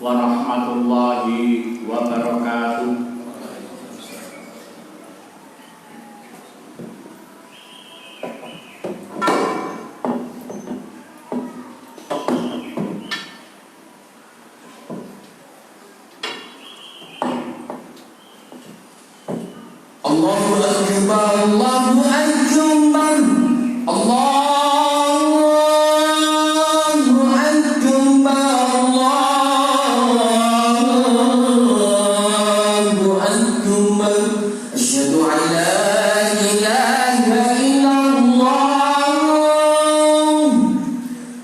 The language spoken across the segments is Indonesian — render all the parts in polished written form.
warahmatullahi wabarakatuh. Allahu Akbar, Allahu Akbar, Allahu Akbar, Allahu Akbar. Asyhadu an la ilaha illallah,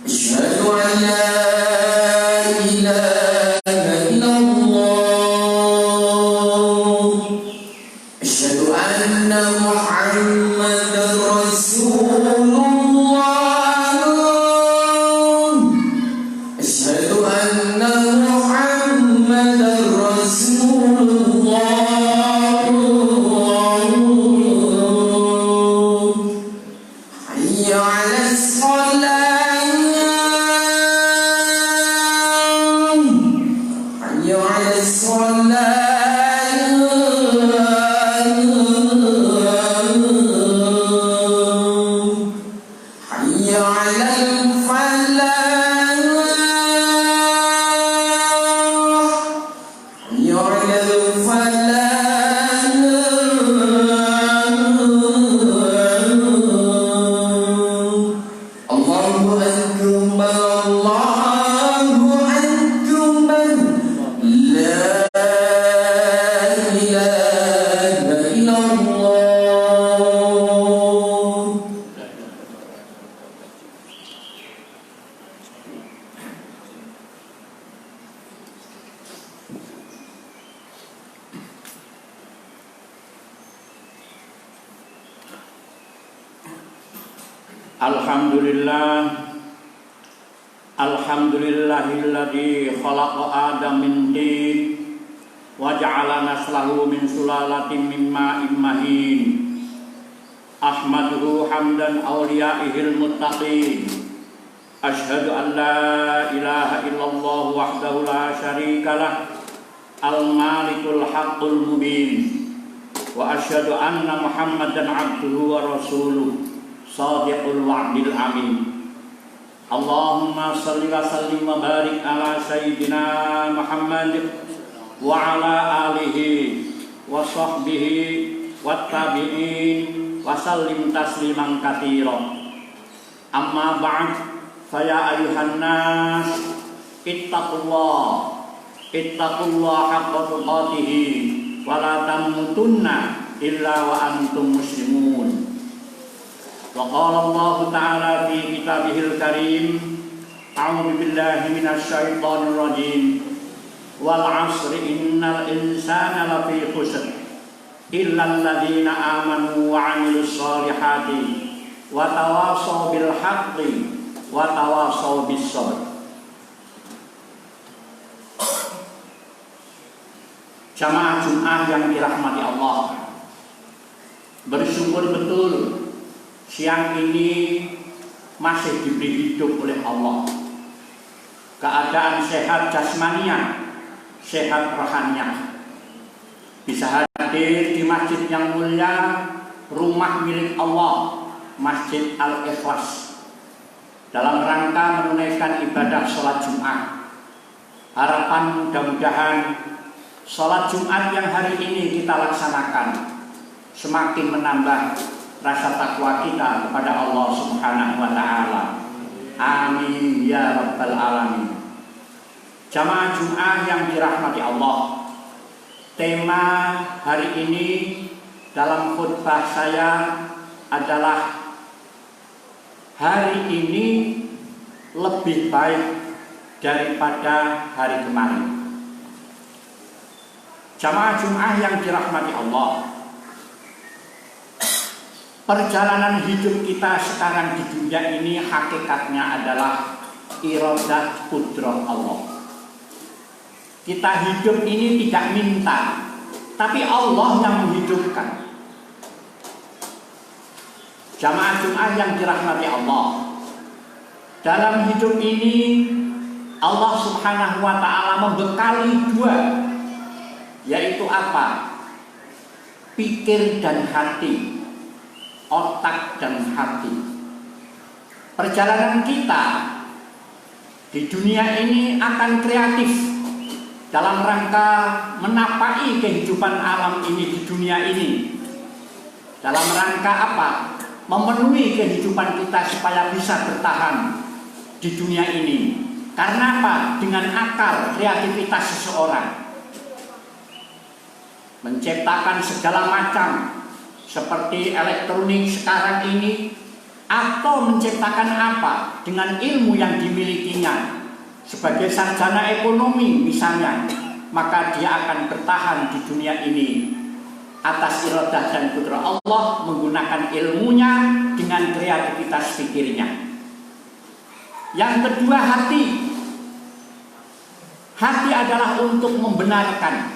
asyhadu an la ilaha illallah, asyhadu anna Muhammadar Rasulullah, asyhadu anna Muhammadar Rasulullah. Hayya 'alas shalah, hayya 'alas shalah. Alhamdulillahilladzi khalaqa Adam min tin wa ja'ala naslahu min sulalatin min ma'in mahin. Ahmaduhu hamdan awliyaihil muttaqin. Asyhadu an la ilaha illallah wahdahu la syarikalah al-malikul haqqul mubin. Wa asyhadu anna Muhammadan abduhu wa rasuluh shadiqul wa'dil amin. Allahumma salli wa sallim wa barik ala sayyidina Muhammad wa ala alihi wa sahbihi wa tabi'in wa sallim tasliman katsira. Amma ba'd, faya ayuhan nas ittaqullah haqqa tuqatih wa la tamutunna illa wa antum muslimun. Wa qala Allah ta'ala fi kitabihil karim, a'udzu billahi minasy syaithanir rajim, wal 'asri innal insana lafi khusr illa alladziina aamanu wa 'amilus shalihati wa tawashaw bil haqqi wa tawashaw bis sabr. Jamaah Jumat yang dirahmati Allah, bersyukur betul siang ini masih diberi hidup oleh Allah. Keadaan sehat jasmania, sehat rohaniah. Bisa hadir di masjid yang mulia, rumah milik Allah, Masjid Al-Ikhlas, dalam rangka menunaikan ibadah sholat Jumat. Harapan mudah-mudahan sholat Jumat yang hari ini kita laksanakan semakin menambah rasa takwa kita kepada Allah Subhanahu wa ta'ala. Amin ya rabbal alamin. Jamaah Jumat yang dirahmati Allah, tema hari ini dalam khutbah saya adalah hari ini lebih baik daripada hari kemarin. Jamaah Jumat yang dirahmati Allah, perjalanan hidup kita sekarang di dunia ini hakikatnya adalah iradah qudrah Allah. Kita hidup ini tidak minta, tapi Allah yang menghidupkan. Jamaah Jumat yang dirahmati Allah, dalam hidup ini Allah Subhanahu wa ta'ala membekali dua, yaitu apa? Pikir dan hati, otak dan hati. Perjalanan kita di dunia ini akan kreatif dalam rangka menapai kehidupan alam ini di dunia ini. Dalam rangka apa? Memenuhi kehidupan kita supaya bisa bertahan di dunia ini. Karena apa? Dengan akal kreativitas seseorang menciptakan segala macam seperti elektronik sekarang ini, atau menciptakan apa dengan ilmu yang dimilikinya sebagai sarjana ekonomi misalnya, maka dia akan bertahan di dunia ini atas iradah dan kudrah Allah, menggunakan ilmunya dengan kreativitas pikirnya. Yang kedua, hati. Hati adalah untuk membenarkan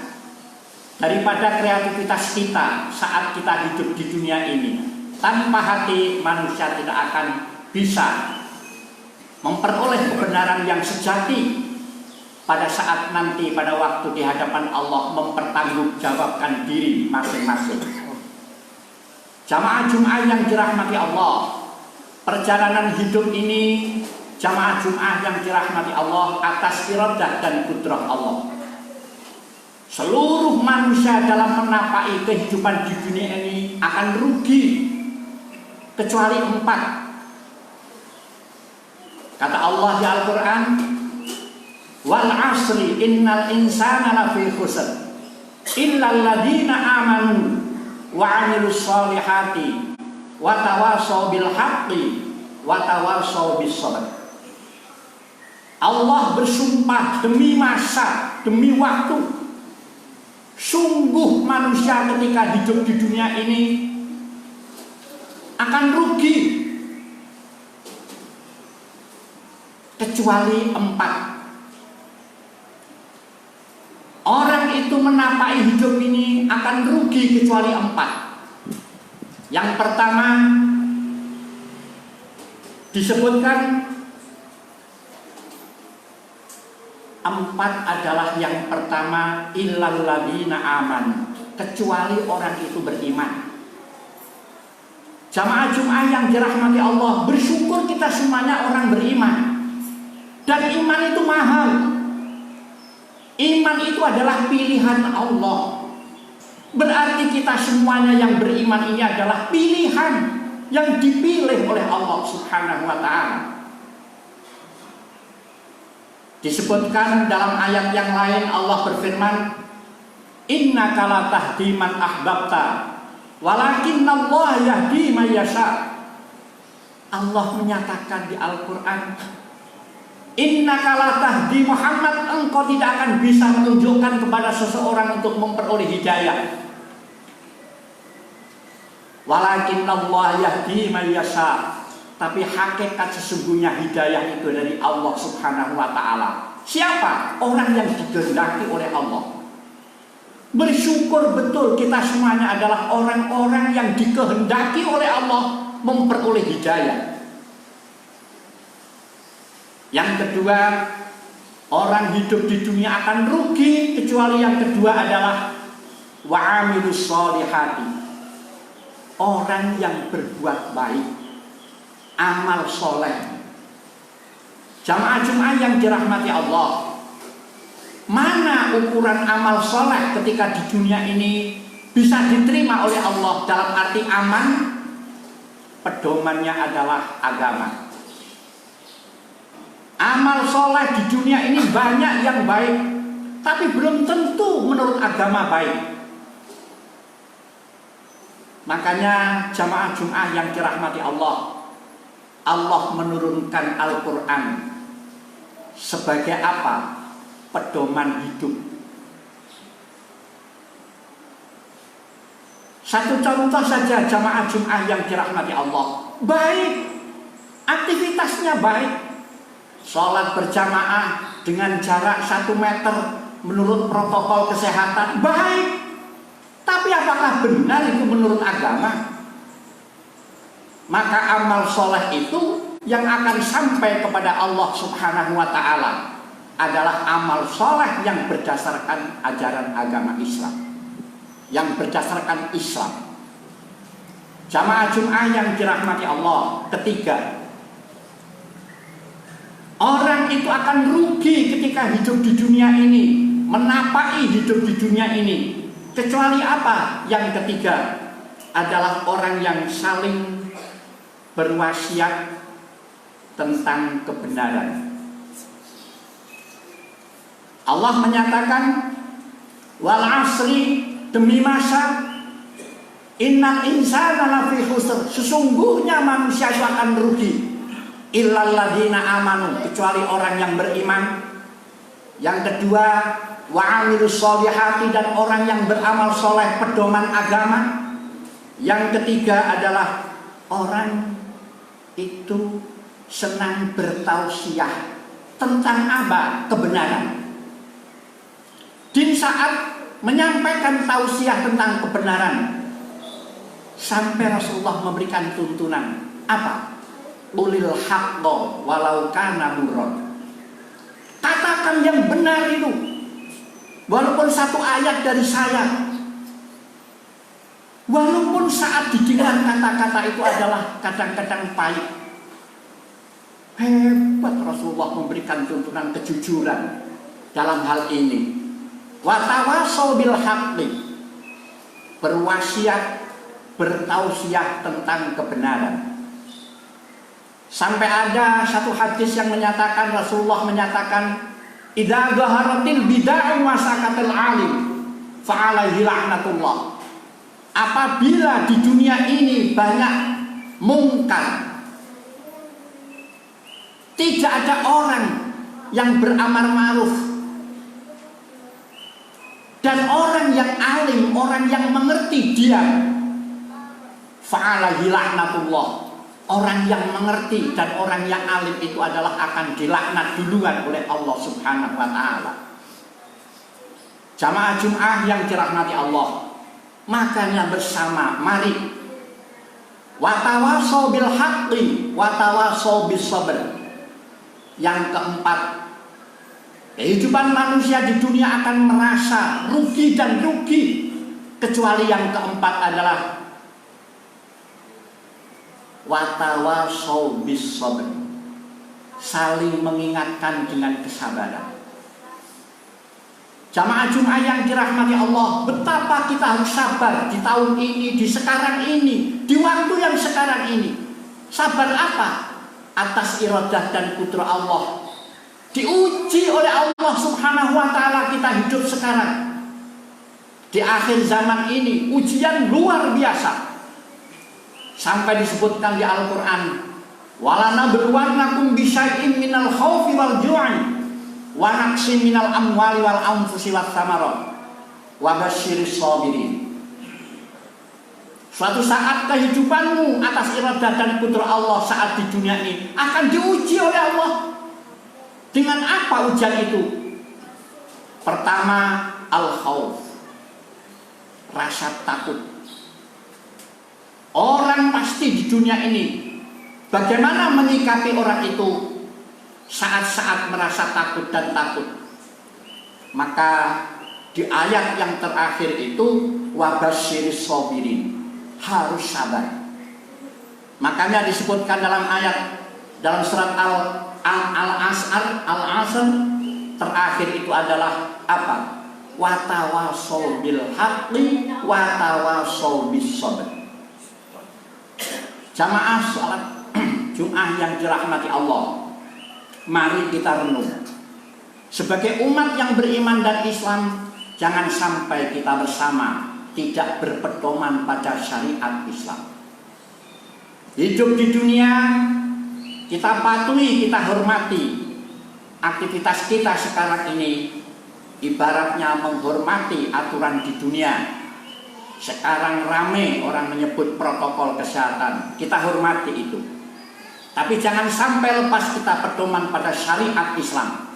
daripada kreativitas kita saat kita hidup di dunia ini. Tanpa hati, manusia tidak akan bisa memperoleh kebenaran yang sejati pada saat nanti, pada waktu di hadapan Allah, mempertanggungjawabkan diri masing-masing. Jamaah Jum'ah yang dirahmati Allah, perjalanan hidup ini jamaah Jum'ah yang dirahmati Allah atas iradah dan kudrah Allah. Seluruh manusia dalam menapai kehidupan di dunia ini akan rugi kecuali 4. Kata Allah di Al-Quran, wal asri innal insana lafi khusr illal ladina amanu wa amilus solihati wa tawasaw bil haqqi wa tawasaw bis sabr. Allah bersumpah demi masa, demi waktu, sungguh manusia ketika hidup di dunia ini akan rugi kecuali 4. Orang itu menapai hidup ini akan rugi kecuali 4. Yang pertama disebutkan 4 adalah yang pertama, illal ladina aman, kecuali orang itu beriman. Jamaah Jum'ah yang dirahmati Allah, bersyukur kita semuanya orang beriman. Dan iman itu mahal. Iman itu adalah pilihan Allah. Berarti kita semuanya yang beriman ini adalah pilihan yang dipilih oleh Allah Subhanahu wa ta'ala. Disebutkan dalam ayat yang lain, Allah berfirman, innaka la tahdi man ahbabta walakinnallaha yahdi man yasha. Allah menyatakan di Al-Quran, innaka la tahdi Muhammad, engkau tidak akan bisa menunjukkan kepada seseorang untuk memperoleh hidayah, walakinnallaha yahdi man yasha. Tapi hakikat sesungguhnya hidayah itu dari Allah Subhanahu wa ta'ala. Siapa? Orang yang dikehendaki oleh Allah. Bersyukur betul kita semuanya adalah orang-orang yang dikehendaki oleh Allah memperoleh hidayah. Yang kedua, orang hidup di dunia akan rugi kecuali yang kedua adalah wa'amilus solihati, orang yang berbuat baik, amal soleh. Jamaah Jum'ah yang dirahmati Allah, mana ukuran amal soleh ketika di dunia ini bisa diterima oleh Allah dalam arti aman? Pedomannya adalah agama. Amal soleh di dunia ini banyak yang baik, tapi belum tentu menurut agama baik. Makanya jamaah Jum'ah yang dirahmati Allah, Allah menurunkan Al-Quran sebagai apa? Pedoman hidup. Satu contoh saja jamaah Jum'ah yang dirahmati Allah, baik, aktivitasnya baik, sholat berjamaah dengan jarak 1 meter menurut protokol kesehatan, baik. Tapi apakah benar itu menurut agama? Maka amal soleh itu yang akan sampai kepada Allah Subhanahu wa ta'ala adalah amal soleh yang berdasarkan ajaran agama Islam, yang berdasarkan Islam. Jamaah Jum'ah yang dirahmati Allah, ketiga, orang itu akan rugi ketika hidup di dunia ini, menapaki hidup di dunia ini, kecuali apa? Yang ketiga adalah orang yang saling berwasiat tentang kebenaran. Allah menyatakan, wal asri, demi masa, innal insana lafi khusr, sesungguhnya manusia itu akan rugi, illal ladzina amanu, kecuali orang yang beriman. Yang kedua, wa amilus sholihati, dan orang yang beramal soleh pedoman agama. Yang ketiga adalah orang itu senang bertausiah tentang apa? Kebenaran. Di saat menyampaikan tausiah tentang kebenaran, sampai Rasulullah memberikan tuntunan apa? Ulil haqqo walau kana murran. Katakan yang benar itu, walaupun satu ayat dari saya, walaupun saat didengar kata-kata itu adalah kadang-kadang pahit. Hebat Rasulullah memberikan tuntunan kejujuran dalam hal ini. Watawasau bil haqqi, berwasiat, bertausiah tentang kebenaran. Sampai ada satu hadis yang menyatakan, Rasulullah menyatakan, idza dhaharatil bid'ah wa sakatil alim fa alaihi la'natullah. Apabila di dunia ini banyak mungkar, tidak ada orang yang beramar ma'ruf, dan orang yang alim, orang yang mengerti diam, fa'alaihi la'natullah. Orang yang mengerti dan orang yang alim itu adalah akan dilaknat duluan oleh Allah Subhanahu wa ta'ala. Jamaah Jum'ah yang dirahmati Allah, makanya bersama mari watawasau bil haqqi watawasau bis sabr. Yang keempat, kehidupan manusia di dunia akan merasa rugi dan rugi, kecuali yang keempat adalah watawasau bis sabr, saling mengingatkan dengan kesabaran. Jamaah Jum'ah yang dirahmati Allah, betapa kita harus sabar di tahun ini, di sekarang ini, di waktu yang sekarang ini. Sabar apa? Atas iradah dan kudrah Allah. Diuji oleh Allah Subhanahu wa ta'ala kita hidup sekarang. Di akhir zaman ini ujian luar biasa. Sampai disebutkan di Al-Quran, walanabluwannakum bisyai'in minal khawfi wal ju'i wa naqsin minal amwali wal anfusi wat thamarat wa basyiris shabirin. Suatu saat kehidupanmu atas iradah dan kudrah Allah saat di dunia ini akan diuji oleh Allah. Dengan apa ujian itu? Pertama, al-khawf, rasa takut. Orang pasti di dunia ini, bagaimana menyikapi orang itu saat-saat merasa takut dan takut? Maka di ayat yang terakhir itu wabasyiris shabirin, harus sabar. Makanya disebutkan dalam ayat dalam surat Al-Asr terakhir itu adalah apa? Watawasau bil haqqi watawasau bis sabr. Jamaah salat Jum'ah yang dirahmati Allah, mari kita renung. Sebagai umat yang beriman dan Islam, jangan sampai kita bersama tidak berpedoman pada syariat Islam. Hidup di dunia, kita patuhi, kita hormati. Aktivitas kita sekarang ini ibaratnya menghormati aturan di dunia. Sekarang rame orang menyebut protokol kesehatan, kita hormati itu. Tapi jangan sampai lepas kita pedoman pada syariat Islam.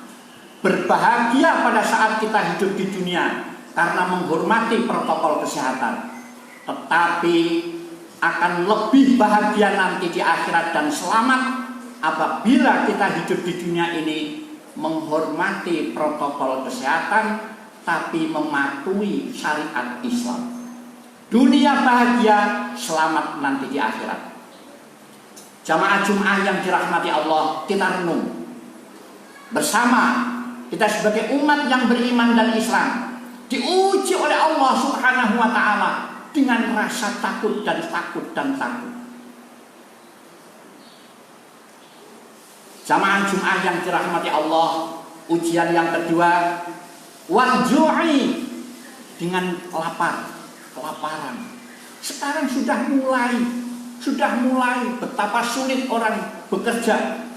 Berbahagia pada saat kita hidup di dunia karena menghormati protokol kesehatan, tetapi akan lebih bahagia nanti di akhirat dan selamat apabila kita hidup di dunia ini menghormati protokol kesehatan, tapi mematuhi syariat Islam. Dunia bahagia, selamat nanti di akhirat. Jamaah Jum'ah yang dirahmati Allah, kita renung bersama. Kita sebagai umat yang beriman dan Islam diuji oleh Allah Subhanahu wa ta'ala dengan rasa takut dan takut dan takut. Jamaah Jum'ah yang dirahmati Allah, ujian yang kedua, wal-ju'i, dengan lapar, kelaparan. Sekarang sudah mulai betapa sulit orang bekerja,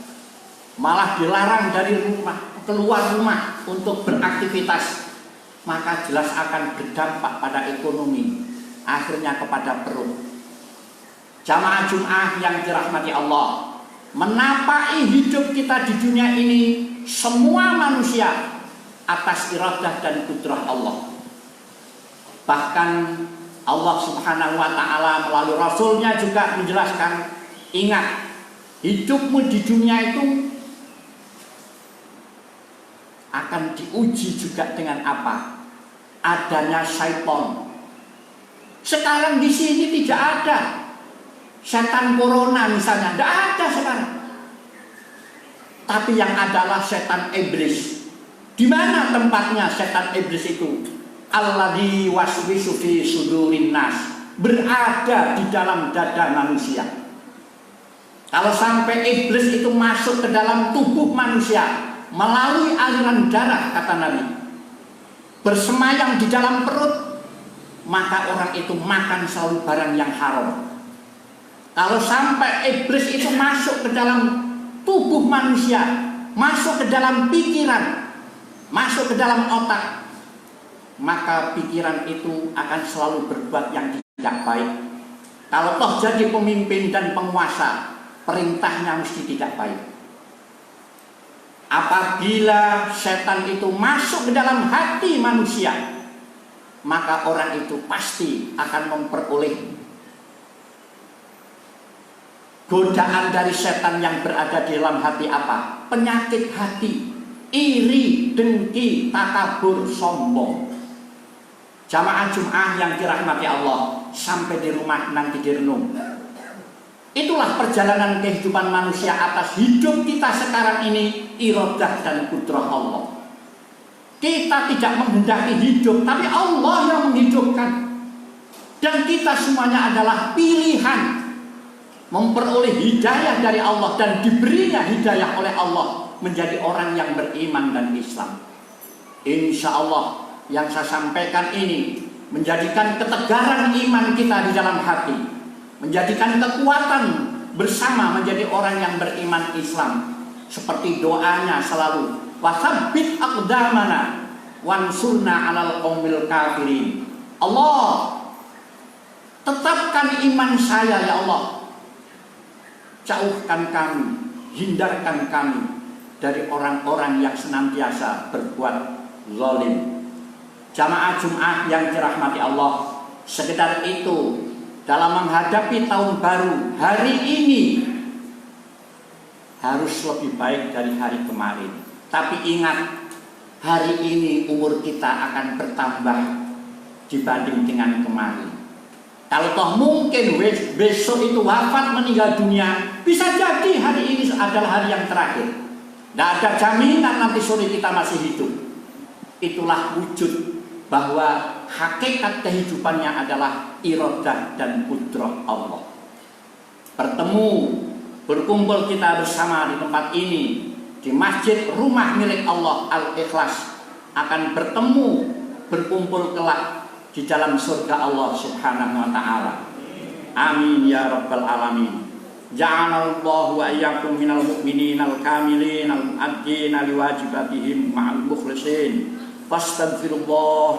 malah dilarang dari rumah, keluar rumah untuk beraktivitas, maka jelas akan berdampak pada ekonomi, akhirnya kepada perut. Jamaah Jum'ah yang dirahmati Allah, menapai hidup kita di dunia ini semua manusia atas iradah dan kudrah Allah. Bahkan Allah Subhanahu wa ta'ala melalui Rasulnya juga menjelaskan, ingat, hidupmu di dunia itu akan diuji juga dengan apa? Adanya syaitan. Sekarang di sini tidak ada setan corona misalnya, tidak ada sekarang. Tapi yang adalah setan iblis. Di mana tempatnya setan iblis itu? Alladzi waswisu fi sudurin nas, berada di dalam dada manusia. Kalau sampai iblis itu masuk ke dalam tubuh manusia melalui aliran darah, kata Nabi, bersemayam di dalam perut, maka orang itu makan selalu barang yang haram. Kalau sampai iblis itu masuk ke dalam tubuh manusia, masuk ke dalam pikiran, masuk ke dalam otak, maka pikiran itu akan selalu berbuat yang tidak baik. Kalau toh jadi pemimpin dan penguasa, perintahnya mesti tidak baik. Apabila setan itu masuk ke dalam hati manusia, maka orang itu pasti akan memperoleh godaan dari setan yang berada di dalam hati apa? Penyakit hati, iri, dengki, takabur, sombong. Jamaah Jum'ah yang dirahmati Allah, sampai di rumah nanti direnung. Itulah perjalanan kehidupan manusia atas hidup kita sekarang ini, iradah dan kudrah Allah. Kita tidak menghendaki hidup, tapi Allah yang menghidupkan. Dan kita semuanya adalah pilihan memperoleh hidayah dari Allah dan diberinya hidayah oleh Allah menjadi orang yang beriman dan Islam. Insya Allah yang saya sampaikan ini menjadikan ketegaran iman kita di dalam hati, menjadikan kekuatan bersama menjadi orang yang beriman Islam. Seperti doanya selalu, wasabbit aqdamana wansurna 'alal qaumil kafirin. Allah, tetapkan iman saya ya Allah, jauhkan kami, hindarkan kami dari orang-orang yang senantiasa berbuat zalim. Jamaah Jum'ah yang dirahmati Allah, sekedar itu dalam menghadapi tahun baru hari ini harus lebih baik dari hari kemarin. Tapi ingat, hari ini umur kita akan bertambah dibanding dengan kemarin. Kalau toh mungkin besok itu wafat meninggal dunia, bisa jadi hari ini adalah hari yang terakhir. Tidak ada jaminan nanti sore kita masih hidup. Itulah wujud bahwa hakikat kehidupannya adalah iradah dan kudrah Allah. Bertemu, berkumpul kita bersama di tempat ini, di masjid rumah milik Allah Al-Ikhlas, akan bertemu, berkumpul kelak di dalam surga Allah Subhanahu wa ta'ala. Amin ya rabbal alamin. Ja'alallahu wa iyyakum minal mu'minin al-kamilin al-mu'addin liwajibatihim ma'al mukhlisin. Fastaghfirullah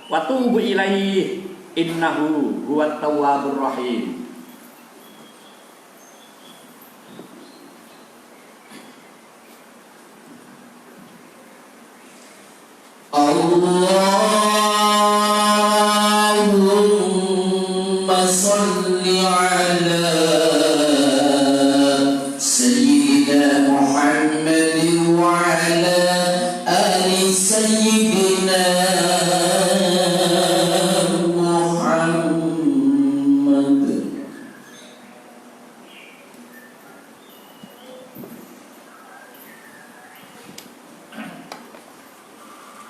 wa tubu ilaihi innahu huwat tawwabur rahim. Allahumma salli ala sayyidina Muhammadin wa ala سيدنا محمد.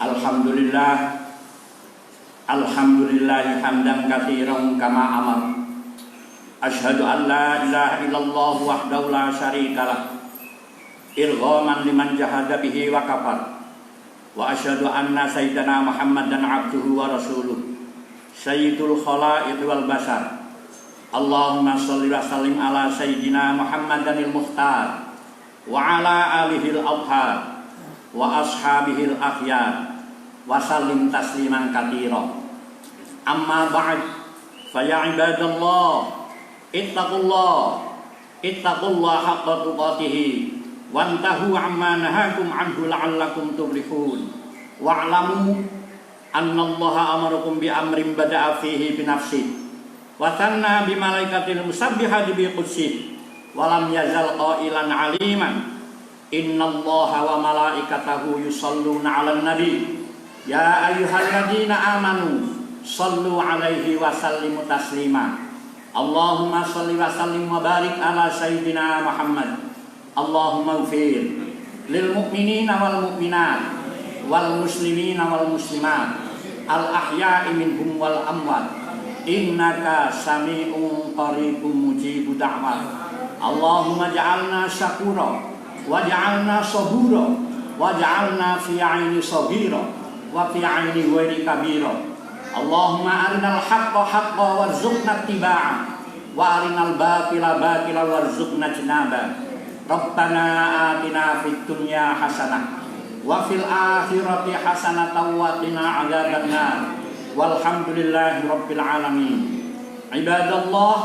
Alhamdulillah, alhamdulillah hamdan katsiran kama amar. Asyhadu an la ilaha illallah wahdahu la syarikalah, irghaman liman jahada bihi wa kafar. Wa asyhadu anna sayyidana Muhammadan abduhu wa rasuluh, sayyidul khalaiq wal bashar. Allahumma shalli wa sallim ala sayyidina Muhammadanil mukhtar wa ala alihil abhar wa ashabihil akhyar wa sallim tasliman katsira. Amma ba'd, fa ya ibadallah ittaqullah haqqa tuqatih wantahu amma nahakum anhu la'allakum tuflihun. Wa'lamu anna Allaha amarakum bi amrin bada'a fihi bi nafsihi wa thanna bi malaikatil musabbihati bi qudsih wa lam yazal qailan aliman. Inna Allaha wa malaikatahu yusalluna 'alan nabi ya ayyuhalladzina amanu sallu 'alaihi wa sallimu taslima. Allahumma shalli wa sallim wa barik ala sayyidina Muhammad. Allahumma ighfir lil mu'minina wal mu'minat wal muslimina wal muslimat al ahya'i minhum wal amwat innaka sami'un qaribun mujibud da'wat. Allahumma ja'alna syakura waj'alna sabura waj'alna fi 'aini sabira wa fi 'aini ghairi kabira. Allahumma arinal haqqa haqqan warzuqna ittiba'ah wa arinal batila batila warzuqna ijtinabah. Rabbana atina fid dunya hasanah wa fil akhirati hasanatan wa qina adzabannar. Walhamdulillahi rabbil alamin. Ibadallah,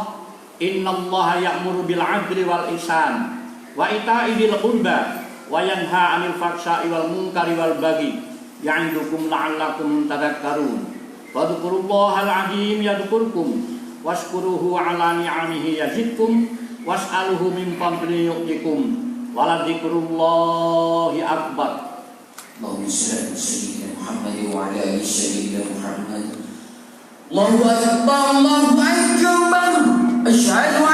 innallaha ya'muru bil 'adli wal ihsan wa ita'i dzil qurba wa yanha 'anil fahsya'i wal munkari wal baghi ya'idukum la'allakum tadhakkarun. Wadhkurullahal 'azim yadhkurkum washkuruhu 'ala ni'amihi yazidkum was'aluhu min fadlihi yu'tikum wa la dzikrullahi akbar. Allahumma shalli ala sayyidina Muhammad wa ala ali sayyidina Muhammad. Allahu akbar, Allahu akbar. Asyhadu